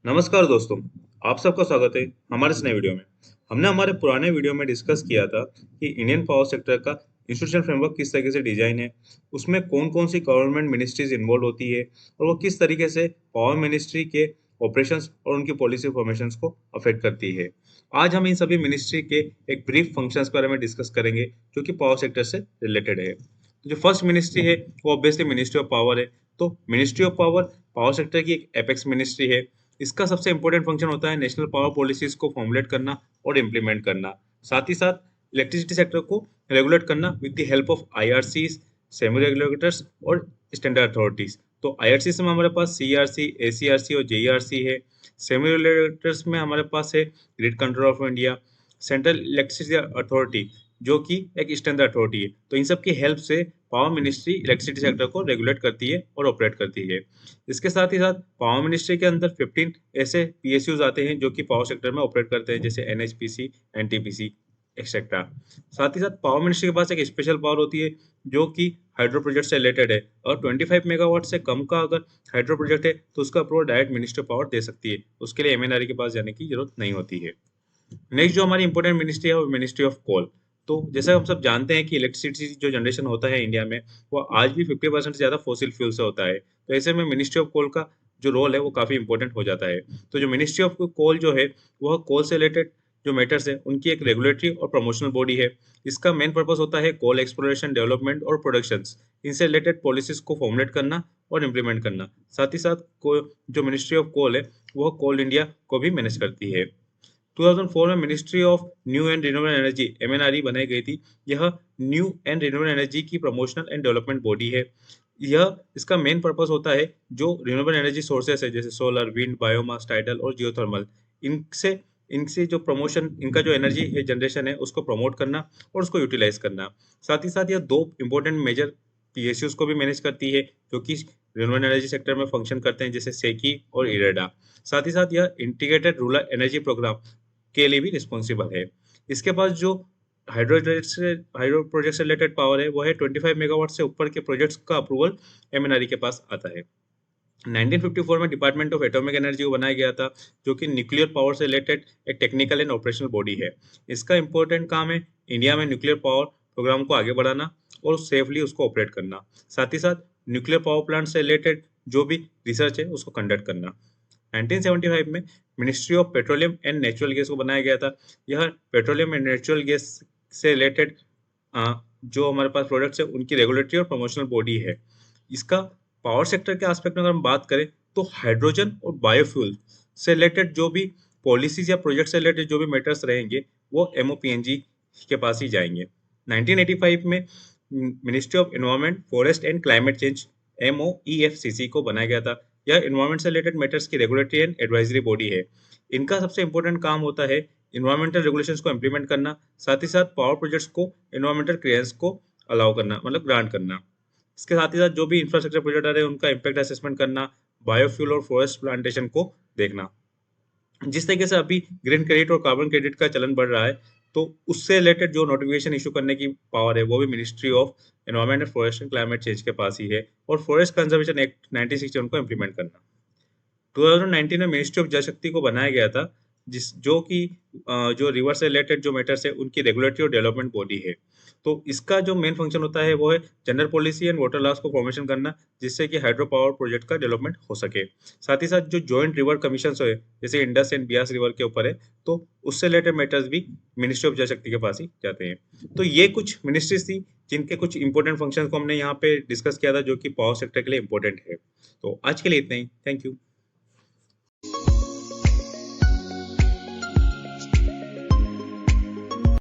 नमस्कार दोस्तों, आप सबका स्वागत है हमारे इस नए वीडियो में। हमने हमारे पुराने वीडियो में डिस्कस किया था कि इंडियन पावर सेक्टर का इंस्टीट्यूशनल फ्रेमवर्क किस तरीके से डिजाइन है, उसमें कौन-कौन सी गवर्नमेंट मिनिस्ट्रीज इन्वॉल्व होती है और वो किस तरीके से पावर मिनिस्ट्री के ऑपरेशंस और उनकी पॉलिसी फॉर्मेशंस को अफेक्ट करती है। आज हम इन सभी मिनिस्ट्री के एक ब्रीफ फंक्शंस के बारे में डिस्कस करेंगे जो कि पावर सेक्टर से रिलेटेड है। तो जो फर्स्ट मिनिस्ट्री है वो ऑब्वियसली मिनिस्ट्री ऑफ पावर है। तो ministry of power power sector की एक एपेक्स मिनिस्ट्री है। इसका सबसे इम्पोर्टेंट फंक्शन होता है नेशनल पावर पॉलिसीज को फॉर्मुलेट करना और इम्प्लीमेंट करना। साथ ही साथ इलेक्ट्रिसिटी सेक्टर को रेगुलेट करना with the help of IRCs, semi regulators और स्टैंडर्ड अथॉरिटीज। तो आईआरसीज में हमारे पास सीआरसी, एसीआरसी और जेईआरसी है। सेमी रेगुलेटर्स में हमारे पास है grid control of India, central electricity authority जो कि एक स्टैंडर्ड अथॉरिटी है। तो इन सब की हेल्प से पावर मिनिस्ट्री इलेक्ट्रिसिटी सेक्टर को रेगुलेट करती है और ऑपरेट करती है। इसके साथ ही साथ पावर मिनिस्ट्री के अंदर 15 ऐसे पीएसयूज आते हैं जो कि पावर सेक्टर में ऑपरेट करते हैं, जैसे एनएचपीसी, एनटीपीसी एक्सेट्रा। साथ ही साथ पावर मिनिस्ट्री के पास एक स्पेशल पावर होती है जो कि हाइड्रो प्रोजेक्ट से रिलेटेड है, और 25 मेगावाट से कम का अगर हाइड्रो प्रोजेक्ट है तो उसका approval direct ministry of power दे सकती है। उसके लिए एमएनआरई के पास जाने की जरूरत नहीं होती है। नेक्स्ट जो हमारी इंपॉर्टेंट मिनिस्ट्री है वो मिनिस्ट्री ऑफ कोल। तो जैसा हम सब जानते हैं कि इलेक्ट्रिसिटी जो जनरेशन होता है इंडिया में, वो आज भी 50% से ज़्यादा फॉसिल फ्यूल से होता है। तो ऐसे में मिनिस्ट्री ऑफ कोल का जो रोल है वो काफ़ी इंपॉर्टेंट हो जाता है। तो जो मिनिस्ट्री ऑफ कोल जो है वह कोल से रिलेटेड जो मैटर्स है उनकी एक रेगुलेटरी और प्रमोशनल बॉडी है। इसका मेन पर्पस होता है कोल एक्सप्लोरेशन, डेवलपमेंट और प्रोडक्शंस, इनसे रिलेटेड पॉलिसीज को फॉर्मुलेट करना और इम्प्लीमेंट करना। साथ ही साथ जो मिनिस्ट्री ऑफ कोल है वह कोल इंडिया को भी मैनेज करती है। 2004 में ministry of new and renewable energy MNRE बनाई गई थी। यह न्यू एंड रिन्यूएबल एनर्जी की प्रमोशनल एंड डेवलपमेंट बॉडी है। यह इसका मेन पर्पस होता है जो रिन्यूएबल एनर्जी सोर्सेस है, जैसे सोलर, विंड, बायोमास, टाइडल और जियोथर्मल, इनसे इनसे जो प्रमोशन, इनका जो एनर्जी है जनरेशन है उसको प्रमोट करना और उसको यूटिलाइज करना। साथ ही साथ यह दो इंपॉर्टेंट मेजर पीएसयूज को भी मैनेज करती है जो कि रिन्यूएबल एनर्जी सेक्टर में फंक्शन करते हैं, जैसे सेकी और इरेडा। साथ ही साथ यह इंटीग्रेटेड रूरल एनर्जी प्रोग्राम के लिए भी रिस्पॉन्सिबल है। इसके पास जो हाइड्रो प्रोजेक्ट से रिलेटेड पावर है वो है 25 मेगावाट से ऊपर के प्रोजेक्ट्स का अप्रूवल एमएनआरई के पास आता है। 1954 में डिपार्टमेंट ऑफ एटॉमिक एनर्जी को बनाया गया था जो कि न्यूक्लियर पावर से रिलेटेड एक टेक्निकल एंड ऑपरेशनल बॉडी है। इसका इंपॉर्टेंट काम है इंडिया में न्यूक्लियर पावर प्रोग्राम को आगे बढ़ाना और सेफली उसको ऑपरेट करना। साथ ही साथ न्यूक्लियर पावर प्लांट से रिलेटेड जो भी रिसर्च है उसको कंडक्ट करना। 1975 में ministry of petroleum and natural gas को बनाया गया था। यह पेट्रोलियम एंड नेचुरल गैस से रिलेटेड जो हमारे पास प्रोडक्ट्स है उनकी रेगुलेटरी और प्रमोशनल बॉडी है। इसका पावर सेक्टर के एस्पेक्ट में अगर हम बात करें तो हाइड्रोजन और बायोफ्यूल से रिलेटेड जो भी पॉलिसीज या प्रोजेक्ट से रिलेटेड जो भी मैटर्स रहेंगे वो एमओपीएनजी के पास ही जाएंगे। 1985 में ministry of environment, forest and climate change MoEFCC को बनाया गया था। यह एनवायरनमेंट से रिलेटेड मैटर्स की रेगुलेटरी एंड एडवाइजरी बॉडी है। इनका सबसे इंपॉर्टेंट काम होता है एनवायरमेंटल रेगुलेशंस को इम्प्लीमेंट करना, साथ ही साथ पावर प्रोजेक्ट्स को एनवायरमेंटल क्लियरेंस को अलाउ करना, मतलब ग्रांट करना। इसके साथ ही साथ जो भी इंफ्रास्ट्रक्चर प्रोजेक्ट आ रहे हैं उनका इम्पैक्ट असेसमेंट करना, बायोफ्यूल और फॉरेस्ट प्लांटेशन को देखना। जिस तरीके से अभी ग्रीन क्रेडिट और कार्बन क्रेडिट का चलन बढ़ रहा है, तो उससे रिलेटेड जो नोटिफिकेशन इशू करने की पावर है वो भी ministry of environment and forest and climate change के पास ही है। और फॉरेस्ट कंजर्वेशन एक्ट 1961 को इम्प्लीमेंट करना। 2019 में मिनिस्ट्री ऑफ जल शक्ति को बनाया गया था, जिस जो कि जो रिवर से रिलेटेड जो मैटर्स है उनकी रेगुलेटरी और डेवलपमेंट बॉडी है। तो इसका जो मेन फंक्शन होता है वो है general policy and water loss को फॉर्मेशन करना, जिससे कि हाइड्रो पावर प्रोजेक्ट का डेवलपमेंट हो सके। साथ ही साथ जो जॉइंट रिवर कमीशन है, जैसे इंडस एंड बियास रिवर के ऊपर है, तो उससे रिलेटेड मैटर्स भी मिनिस्ट्री ऑफ जल शक्ति के पास ही जाते हैं। तो ये कुछ मिनिस्ट्रीज थी जिनके कुछ इंपॉर्टेंट फंक्शन को हमने यहाँ पे डिस्कस किया था जो कि पावर सेक्टर के लिए इंपॉर्टेंट है। तो आज के लिए इतना ही। Thank you.